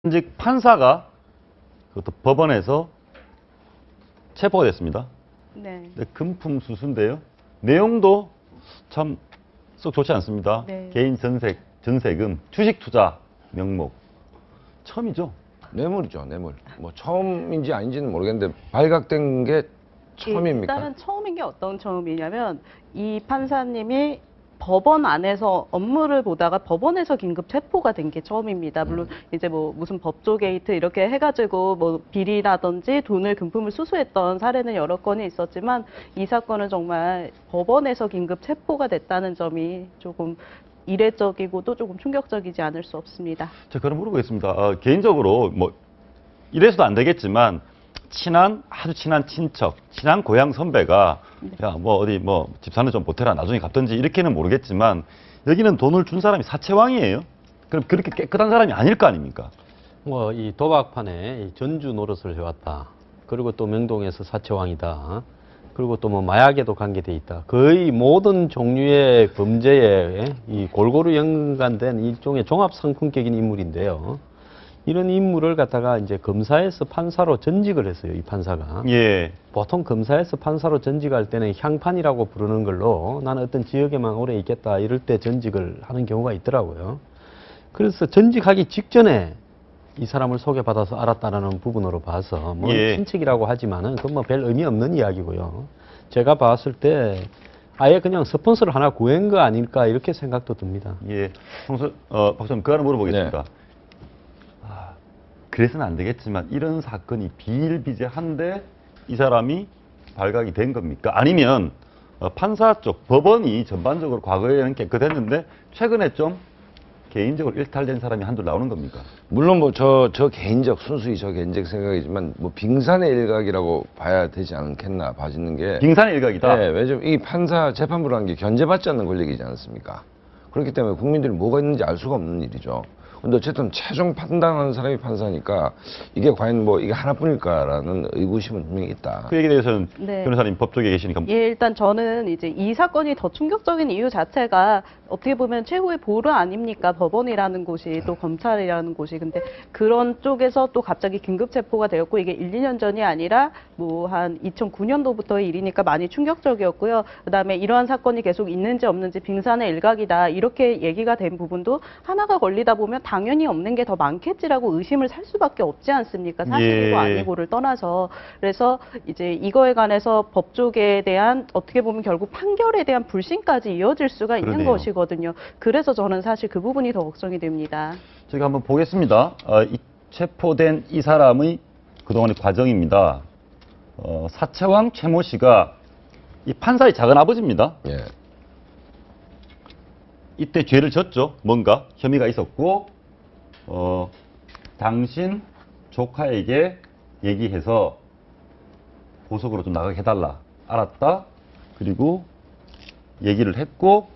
현직 판사가 그것도 법원에서 체포가 됐습니다. 네. 네, 금품 수수인데요. 내용도 참 썩 좋지 않습니다. 네. 개인 전세금, 주식 투자 명목. 처음이죠. 뇌물이죠, 뇌물. 뭐 처음인지 아닌지는 모르겠는데 발각된 게 처음입니까? 일단은 처음인 게 어떤 처음이냐면 이 판사님이 법원 안에서 업무를 보다가 법원에서 긴급 체포가 된 게 처음입니다. 물론 이제 뭐 무슨 법조 게이트 이렇게 해가지고 뭐 비리라든지 돈을 금품을 수수했던 사례는 여러 건이 있었지만 이 사건은 정말 법원에서 긴급 체포가 됐다는 점이 조금 이례적이고도 조금 충격적이지 않을 수 없습니다. 자, 그럼 물어보겠습니다. 개인적으로 뭐 이래서도 안 되겠지만 아주 친한 친척, 친한 고향 선배가 야, 뭐 어디 뭐 집사는 좀 보태라 나중에 갚든지 이렇게는 모르겠지만 여기는 돈을 준 사람이 사채왕이에요. 그럼 그렇게 깨끗한 사람이 아닐 거 아닙니까? 뭐 이 도박판에 이 전주 노릇을 해왔다. 그리고 또 명동에서 사채왕이다. 그리고 또 뭐 마약에도 관계돼 있다. 거의 모든 종류의 범죄에 이 골고루 연관된 일종의 종합 상품격인 인물인데요. 이런 인물을 갖다가 이제 검사에서 판사로 전직을 했어요, 이 판사가. 예. 보통 검사에서 판사로 전직할 때는 향판이라고 부르는 걸로 나는 어떤 지역에만 오래 있겠다 이럴 때 전직을 하는 경우가 있더라고요. 그래서 전직하기 직전에 이 사람을 소개받아서 알았다라는 부분으로 봐서 뭐 예. 친척이라고 하지만은 그건 뭐 별 의미 없는 이야기고요. 제가 봤을 때 아예 그냥 스폰서를 하나 구한 거 아닐까 이렇게 생각도 듭니다. 예. 박사님, 그거 하나 물어보겠습니다. 그래서는 안 되겠지만 이런 사건이 비일비재한데 이 사람이 발각이 된 겁니까? 아니면 판사 쪽, 법원이 전반적으로 과거에는 깨끗했는데 최근에 좀 개인적으로 일탈된 사람이 한둘 나오는 겁니까? 물론 뭐 순수히 저 개인적 생각이지만 뭐 빙산의 일각이라고 봐야 되지 않겠나 봐지는 게 빙산의 일각이다. 네, 왜냐면 이 판사 재판부라는 게 견제받지 않는 권력이지 않습니까? 그렇기 때문에 국민들이 뭐가 있는지 알 수가 없는 일이죠. 근데 어쨌든 최종 판단하는 사람이 판사니까 이게 과연 뭐 이게 하나뿐일까라는 의구심은 분명히 있다. 그 얘기에 대해서는 네. 변호사님 법조계에 계시니까 예, 일단 저는 이제 이 사건이 더 충격적인 이유 자체가 어떻게 보면 최후의 보루 아닙니까? 법원이라는 곳이 또 검찰이라는 곳이. 근데 그런 쪽에서 또 갑자기 긴급 체포가 되었고 이게 1, 2년 전이 아니라 뭐 한 2009년도부터의 일이니까 많이 충격적이었고요. 그다음에 이러한 사건이 계속 있는지 없는지 빙산의 일각이다. 이렇게 얘기가 된 부분도 하나가 걸리다 보면 당연히 없는 게 더 많겠지라고 의심을 살 수밖에 없지 않습니까? 사실이고 예. 아니고를 떠나서. 그래서 이제 이거에 관해서 법조계에 대한 어떻게 보면 결국 판결에 대한 불신까지 이어질 수가 있는 그러네요. 것이거든요. 그래서 저는 사실 그 부분이 더 걱정이 됩니다. 제가 한번 보겠습니다. 이 체포된 이 사람의 그동안의 과정입니다. 사채왕 최모 씨가 이 판사의 작은 아버지입니다. 예. 이때 죄를 졌죠. 뭔가 혐의가 있었고 당신 조카에게 얘기해서 보석으로 좀 나가게 해달라. 알았다. 그리고 얘기를 했고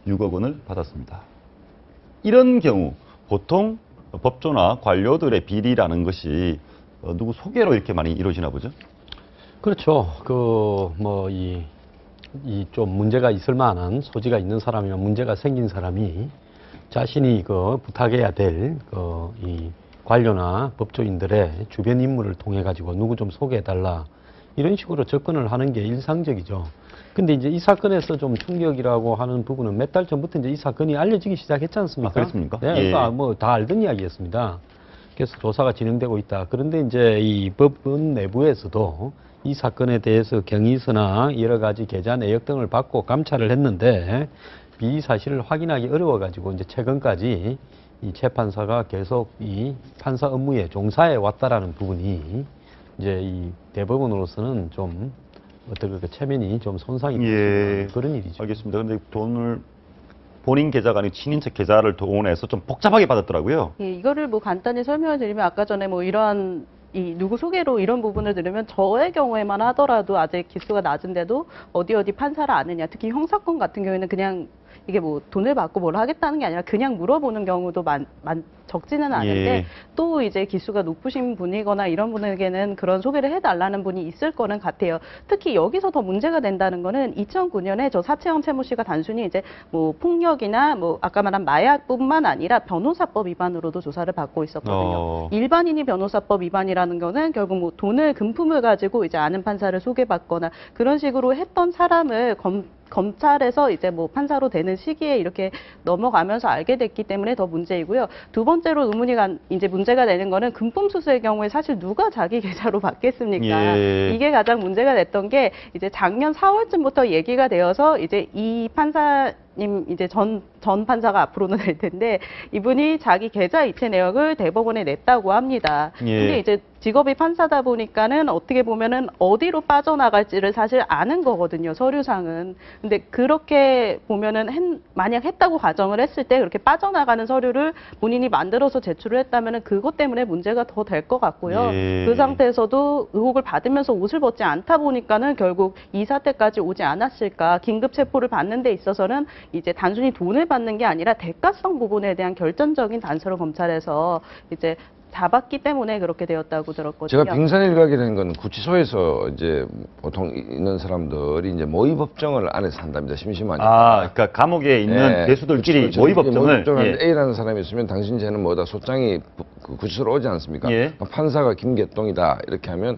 6억 원을 받았습니다. 이런 경우 보통 법조나 관료들의 비리라는 것이 누구 소개로 이렇게 많이 이루어지나 보죠? 그렇죠. 이 좀 문제가 있을 만한 소지가 있는 사람이나 문제가 생긴 사람이 자신이 부탁해야 될 이 관료나 법조인들의 주변 인물을 통해 가지고 누구 좀 소개해달라 이런 식으로 접근을 하는 게 일상적이죠. 근데 이제 이 사건에서 좀 충격이라고 하는 부분은 몇 달 전부터 이제 이 사건이 알려지기 시작했지 않습니까? 아, 그렇습니까? 네, 예. 그러니까 뭐 다 알던 이야기였습니다. 그래서 조사가 진행되고 있다. 그런데 이제 이 법원 내부에서도 이 사건에 대해서 경위서나 여러 가지 계좌 내역 등을 받고 감찰을 했는데 비리 사실을 확인하기 어려워가지고 이제 최근까지 이 재판사가 계속 이 판사 업무에 종사해 왔다라는 부분이 이제 이 대법원으로서는 좀 어떤 그 체면이 좀 손상이 예. 그런 일이죠. 알겠습니다. 근데 돈을 본인 계좌가 아니고 친인척 계좌를 동원해서 좀 복잡하게 받았더라고요. 예, 이거를 뭐 간단히 설명을 드리면 아까 전에 뭐 이러한 이 누구 소개로 이런 부분을 들으면 저의 경우에만 하더라도 아직 기수가 낮은데도 어디 판사를 아느냐. 특히 형사건 같은 경우에는 그냥 이게 뭐 돈을 받고 뭘 하겠다는 게 아니라 그냥 물어보는 경우도 적지는 않은데 예. 또 이제 기수가 높으신 분이거나 이런 분에게는 그런 소개를 해달라는 분이 있을 거는 같아요. 특히 여기서 더 문제가 된다는 거는 2009년에 저 사채형 채무 씨가 단순히 이제 뭐 폭력이나 뭐 아까 말한 마약뿐만 아니라 변호사법 위반으로도 조사를 받고 있었거든요. 일반인이 변호사법 위반이라는 거는 결국 뭐 돈을 금품을 가지고 이제 아는 판사를 소개받거나 그런 식으로 했던 사람을 검찰에서 이제 뭐 판사로 되는 시기에 이렇게 넘어가면서 알게 됐기 때문에 더 문제이고요. 두 번째로 이제 문제가 되는 거는 금품 수수의 경우에 사실 누가 자기 계좌로 받겠습니까? 예. 이게 가장 문제가 됐던 게 이제 작년 4월쯤부터 얘기가 되어서 이제 이 판사님 이제 전 판사가 앞으로는 될 텐데 이분이 자기 계좌 이체 내역을 대법원에 냈다고 합니다. 예. 근데 이제 직업이 판사다 보니까는 어떻게 보면은 어디로 빠져나갈지를 사실 아는 거거든요. 서류상은. 근데 그렇게 보면은 만약 했다고 가정을 했을 때 그렇게 빠져나가는 서류를 본인이 만들어서 제출을 했다면은 그것 때문에 문제가 더 될 것 같고요. 예. 그 상태에서도 의혹을 받으면서 옷을 벗지 않다 보니까는 결국 이 사태까지 오지 않았을까. 긴급 체포를 받는 데 있어서는 이제 단순히 돈을 받는 게 아니라 대가성 부분에 대한 결정적인 단서를 검찰에서 이제 잡았기 때문에 그렇게 되었다고 들었거든요. 제가 빙산일각이라는 건 구치소에서 이제 보통 있는 사람들이 이제 모의법정을 안에서 한답니다. 심심하니까. 아, 그러니까 감옥에 있는 예. 배수들끼리 그렇죠. 모의법정을 모의법정을 A라는 사람이 있으면 당신 쟤는 뭐다 소장이 그 구치소로 오지 않습니까? 예. 판사가 김계똥이다 이렇게 하면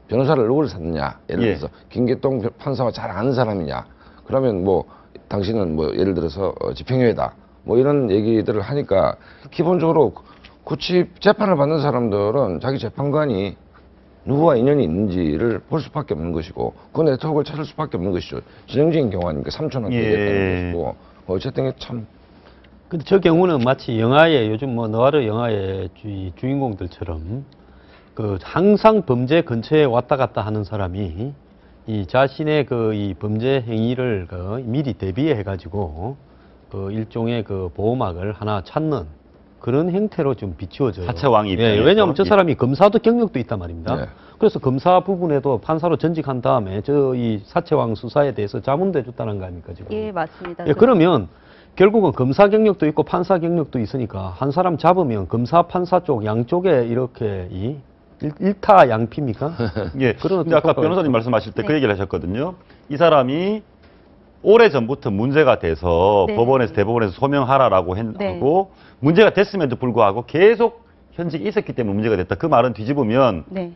변호사를 누구를 샀느냐 예를 예. 들어서 김계똥 판사와 잘 아는 사람이냐 그러면 뭐 당신은 뭐 예를 들어서 집행유예다 뭐 이런 얘기들을 하니까 기본적으로 구치 재판을 받는 사람들은 자기 재판관이 누구와 인연이 있는지를 볼 수밖에 없는 것이고 그 네트워크를 찾을 수밖에 없는 것이죠. 진영적인 경우 아닙니까? 삼촌한테 예. 얘기했다는 것이고 어쨌든 이게 참 근데 저 경우는 마치 영화의 요즘 뭐 느와르 영화의 주인공들처럼 그 항상 범죄 근처에 왔다 갔다 하는 사람이 이 자신의 그 이 범죄 행위를 그 미리 대비해 가지고 그 일종의 그 보호막을 하나 찾는 그런 형태로 좀 비추어져요. 사채왕이 예, 입장에서. 왜냐하면 저 사람이 검사도 경력도 있단 말입니다. 네. 그래서 검사 부분에도 판사로 전직한 다음에 저 이 사채왕 수사에 대해서 자문도 해줬다는 거 아닙니까 지금? 예, 맞습니다. 예, 그러면 결국은 검사 경력도 있고 판사 경력도 있으니까 한 사람 잡으면 검사 판사 쪽 양쪽에 이렇게 이 일타 양피입니까? 예. 그런 근데 아까 효과가 변호사님 있고. 말씀하실 때 그 네. 얘기를 하셨거든요. 이 사람이 오래전부터 문제가 돼서 네. 법원에서 대법원에서 소명하라라고 네. 하고 문제가 됐음에도 불구하고 계속 현직에 있었기 때문에 문제가 됐다. 그 말은 뒤집으면 네.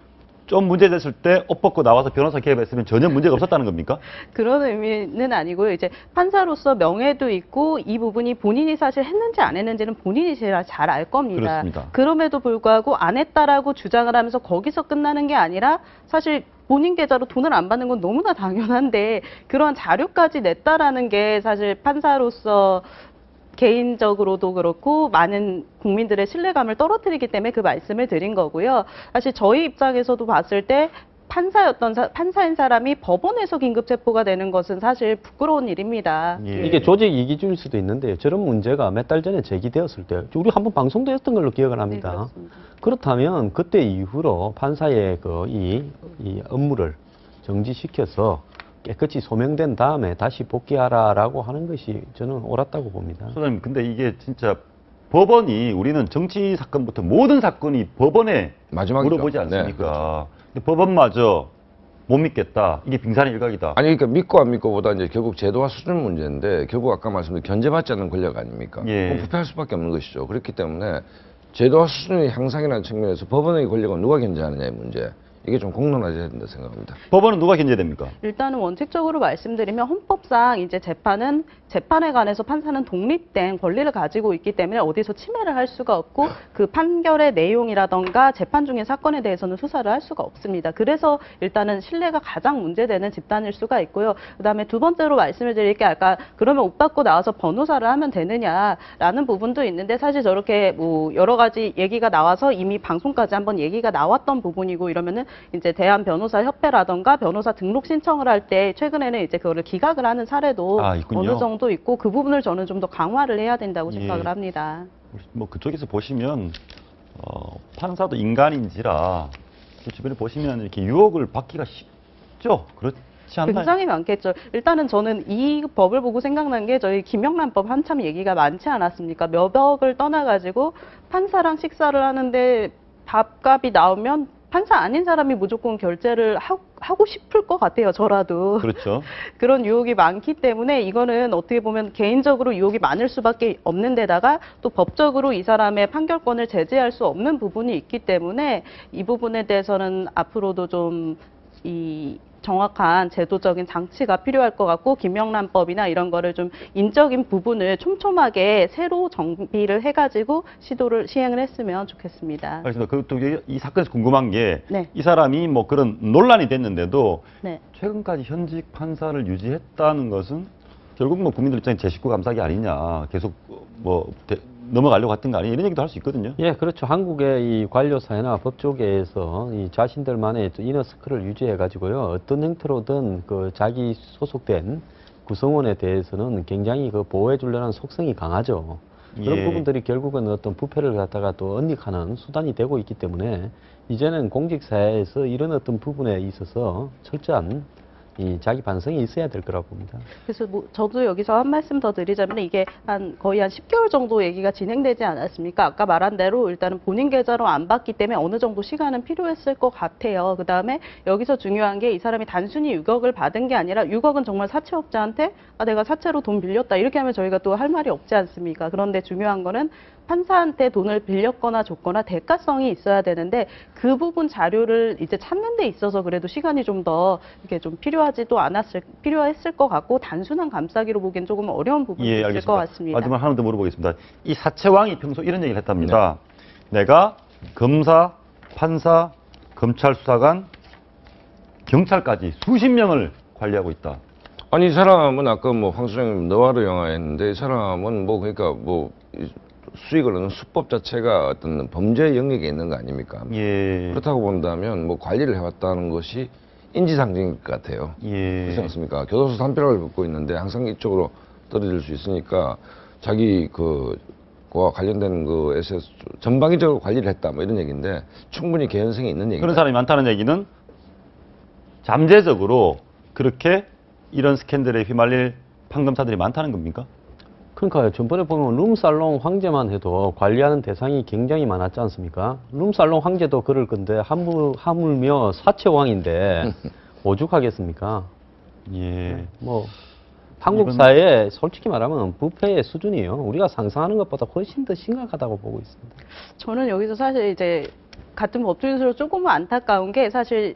좀 문제 됐을 때 옷 벗고 나와서 변호사 개입했으면 전혀 문제가 없었다는 겁니까? 그런 의미는 아니고요. 이제 판사로서 명예도 있고 이 부분이 본인이 사실 했는지 안 했는지는 본인이 제일 잘 알 겁니다. 그렇습니다. 그럼에도 불구하고 안 했다라고 주장을 하면서 거기서 끝나는 게 아니라 사실 본인 계좌로 돈을 안 받는 건 너무나 당연한데 그런 자료까지 냈다라는 게 사실 판사로서 개인적으로도 그렇고 많은 국민들의 신뢰감을 떨어뜨리기 때문에 그 말씀을 드린 거고요. 사실 저희 입장에서도 봤을 때 판사인 사람이 법원에서 긴급 체포가 되는 것은 사실 부끄러운 일입니다. 예. 이게 조직 이기주일 수도 있는데 저런 문제가 몇 달 전에 제기되었을 때 우리 한번 방송도 했던 걸로 기억을 네, 합니다. 그렇습니다. 그렇다면 그때 이후로 판사의 그 이 업무를 정지시켜서 깨끗이 소명된 다음에 다시 복귀하라라고 하는 것이 저는 옳았다고 봅니다. 소장님, 근데 이게 진짜 법원이 우리는 정치 사건부터 모든 사건이 법원에 마지막이죠. 물어보지 않습니까? 근데 법원마저 못 믿겠다. 이게 빙산일각이다. 아니 그러니까 믿고 안 믿고보다 이제 결국 제도와 수준 문제인데 결국 아까 말씀드린 견제받지 않는 권력 아닙니까? 예. 그럼 부패할 수밖에 없는 것이죠. 그렇기 때문에 제도와 수준의 향상이라는 측면에서 법원의 권력은 누가 견제하느냐의 문제. 이게 좀 공론화돼야 된다 생각합니다. 법원은 누가 견제됩니까? 일단은 원칙적으로 말씀드리면 헌법상 이제 재판에 관해서 판사는 독립된 권리를 가지고 있기 때문에 어디서 침해를 할 수가 없고 그 판결의 내용이라던가 재판 중의 사건에 대해서는 수사를 할 수가 없습니다. 그래서 일단은 신뢰가 가장 문제되는 집단일 수가 있고요. 그다음에 두 번째로 말씀을 드릴 게 아까 그러면 옷 받고 나와서 변호사를 하면 되느냐라는 부분도 있는데 사실 저렇게 뭐 여러 가지 얘기가 나와서 이미 방송까지 한번 얘기가 나왔던 부분이고 이러면은 이제 대한변호사협회라던가 변호사 등록 신청을 할 때 최근에는 이제 그거를 기각을 하는 사례도 있군요. 어느 정도 있고 그 부분을 저는 좀 더 강화를 해야 된다고 예. 생각을 합니다. 뭐 그쪽에서 보시면 판사도 인간인지라 그 주변에 보시면 이렇게 유혹을 받기가 쉽죠. 취한다. 굉장히 많겠죠. 일단은 저는 이 법을 보고 생각난 게 저희 김영란법 한참 얘기가 많지 않았습니까? 몇억을 떠나가지고 판사랑 식사를 하는데 밥값이 나오면 판사 아닌 사람이 무조건 결제를 하고 싶을 것 같아요. 저라도. 그렇죠. 그런 유혹이 많기 때문에 이거는 어떻게 보면 개인적으로 유혹이 많을 수밖에 없는 데다가 또 법적으로 이 사람의 판결권을 제재할 수 없는 부분이 있기 때문에 이 부분에 대해서는 앞으로도 좀 이 정확한 제도적인 장치가 필요할 것 같고 김영란법이나 이런 거를 좀 인적인 부분을 촘촘하게 새로 정비를 해가지고 시행을 했으면 좋겠습니다. 알겠습니다. 그것도 이 사건에서 궁금한 게 이 네. 사람이 뭐 그런 논란이 됐는데도 네. 최근까지 현직 판사를 유지했다는 것은 결국 뭐 국민들 입장에 제 식구 감싸기 아니냐, 계속 뭐 넘어가려고 했던 거 아니냐 이런 얘기도 할 수 있거든요. 예, 그렇죠. 한국의 이 관료 사회나 법조계에서 이 자신들만의 이너스크를 유지해 가지고요. 어떤 형태로든 그 자기 소속된 구성원에 대해서는 굉장히 그 보호해 주려는 속성이 강하죠. 그런 예. 부분들이 결국은 어떤 부패를 갖다가 또 언닉하는 수단이 되고 있기 때문에 이제는 공직사회에서 이런 어떤 부분에 있어서 철저한 이 자기 반성이 있어야 될 거라고 봅니다. 그래서 뭐 저도 여기서 한 말씀 더 드리자면 이게 거의 한 10개월 정도 얘기가 진행되지 않았습니까? 아까 말한 대로 일단은 본인 계좌로 안 받기 때문에 어느 정도 시간은 필요했을 것 같아요. 그 다음에 여기서 중요한 게 이 사람이 단순히 6억을 받은 게 아니라 6억은 정말 사채업자한테 내가 사채로 돈 빌렸다 이렇게 하면 저희가 또 할 말이 없지 않습니까? 그런데 중요한 거는 판사한테 돈을 빌렸거나 줬거나 대가성이 있어야 되는데 그 부분 자료를 이제 찾는 데 있어서 그래도 시간이 좀 더 이렇게 좀 필요했을 것 같고 단순한 감싸기로 보기엔 조금 어려운 부분이 예, 있을 알겠습니다. 것 같습니다. 마지막 하나 더 물어보겠습니다. 이 사채왕이 평소 이런 얘기를 했답니다. 내가 검사, 판사, 검찰 수사관, 경찰까지 수십 명을 관리하고 있다. 아니 이 사람은 아까 뭐 황수장님 너와르 영화 했는데 이 사람은 뭐 그러니까 뭐 수익을 얻는 수법 자체가 어떤 범죄 영역에 있는 거 아닙니까? 예. 그렇다고 본다면 뭐 관리를 해왔다는 것이 인지상정일 것 같아요. 예. 그렇지 않습니까? 교도소 담벼락을 긋고 있는데 항상 이쪽으로 떨어질 수 있으니까 자기 그와 관련된 그에서 전방위적으로 관리를 했다 뭐 이런 얘기인데 충분히 개연성이 있는 얘기다. 그런 사람이 많다는 얘기는 잠재적으로 그렇게 이런 스캔들에 휘말릴 판검사들이 많다는 겁니까? 그러니까요. 전번에 보면 룸살롱 황제만 해도 관리하는 대상이 굉장히 많았지 않습니까? 룸살롱 황제도 그럴 건데 하물며 사채왕인데 오죽하겠습니까? 예. 뭐 한국 사회에 솔직히 말하면 부패의 수준이요. 우리가 상상하는 것보다 훨씬 더 심각하다고 보고 있습니다. 저는 여기서 사실 이제 같은 법조인으로 조금은 안타까운 게 사실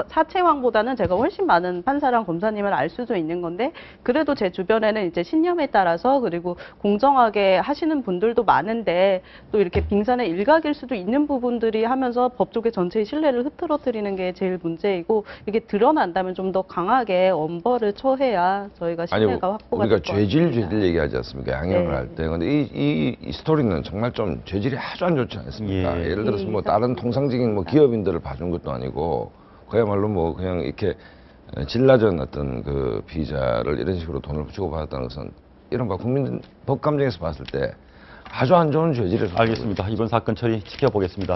사채왕보다는 제가 훨씬 많은 판사랑 검사님을 알 수도 있는 건데 그래도 제 주변에는 이제 신념에 따라서 그리고 공정하게 하시는 분들도 많은데 또 이렇게 빙산의 일각일 수도 있는 부분들이 하면서 법조계 전체의 신뢰를 흐트러뜨리는 게 제일 문제이고 이게 드러난다면 좀 더 강하게 엄벌을 처해야 저희가 신뢰가 확보가 우리가 될 것 같습니다. 죄질 얘기하지 않습니까? 양형을 네. 할 때. 근데 이 스토리는 정말 좀 죄질이 아주 안 좋지 않습니까? 예. 예를 들어서 뭐 예, 다른 통상적인 뭐 기업인들을 봐준 것도 아니고 그야말로 뭐 그냥 이렇게 질 낮은 어떤 그 피의자를 이런 식으로 돈을 주고 받았다는 것은 이른바 국민 법 감정에서 봤을 때 아주 안 좋은 죄질을 알겠습니다. 이번 사건 처리 지켜보겠습니다.